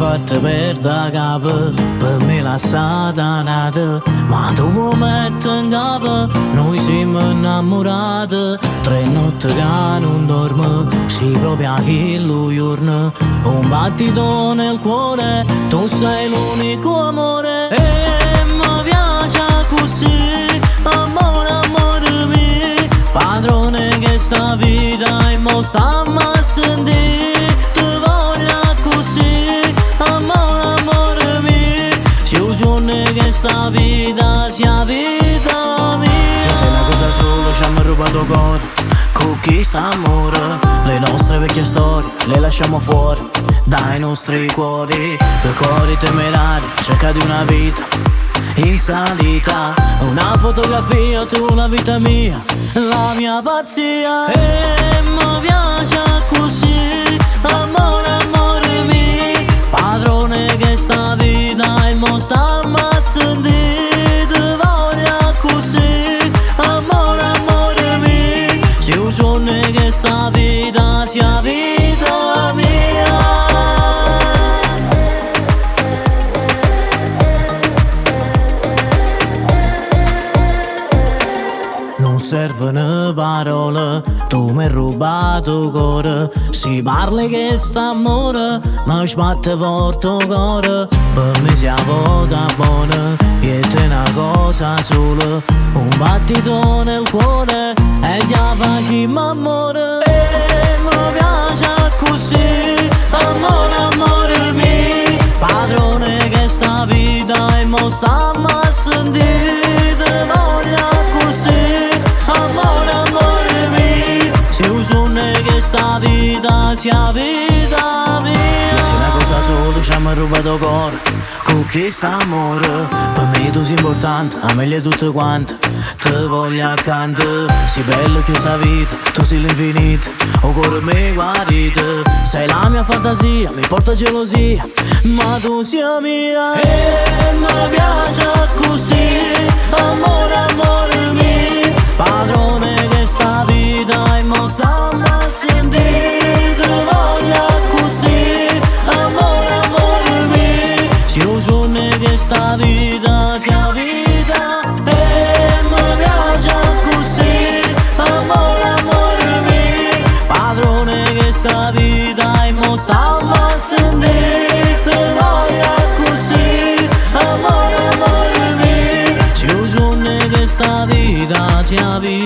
fatta perdere capo, per me la satanata, ma tu vuoi mettere in capo, noi siamo innamorati, 3 notti che non dormo, si proprio a quello giorno, un battito nel cuore, tu sei l'unico amore, e mi piace così, amore, amore mio, padrone che sta vita e mo stiamo a sentire, ti voglio così, amore, amore mio, se un giorno che sta vita sia vita mia. Non sei una cosa sola, ci hanno rubato cuore, con chi sta amore, le nostre vecchie storie le lasciamo fuori dai nostri cuori, due cuori temerari, cerca di una vita in salita, una fotografia, tu la vita mia, la mia pazzia, e mi piace così, amore, amore mio, padrone che sta vita e mo stiamo a sentire, ti voglio così, amore, amore mio, se un giorno che sta vita sia vita mia. Non servono parole, tu mi hai rubato cuore, si parla che sta amore, ma sbatte forte il cuore, per me sia vota buona, e te una cosa sola, un battito nel cuore, e già facci m'amore, e mi piace così, amore, amore mio, padrone che sta vita e mo stiamo a sentire, ti voglio così, amore, amore mio, se un giorno che sta vita sia vita mia. Tu sei una cosa sola, ci hanno rubato cuore, con chi sta amore, per me tu sei importante, a meglio tutte quante, ti voglio accanto, sei bello che sta vita, tu sei l'infinito, o cuore me guarito, sei la mia fantasia, mi porta gelosia, ma tu sei mia, e mi piace così, amore, amore mio, padrone che sta vita e mo stiamo a sentire, ti voglio così, amore, amore mio, se un giorno che sta vita sia vita, e mi piace così, amore, amore mio, padrone che sta vita e mo stiamo a sentire, ti voglio così, amore, amore mio, se un giorno che sta vita sia vita.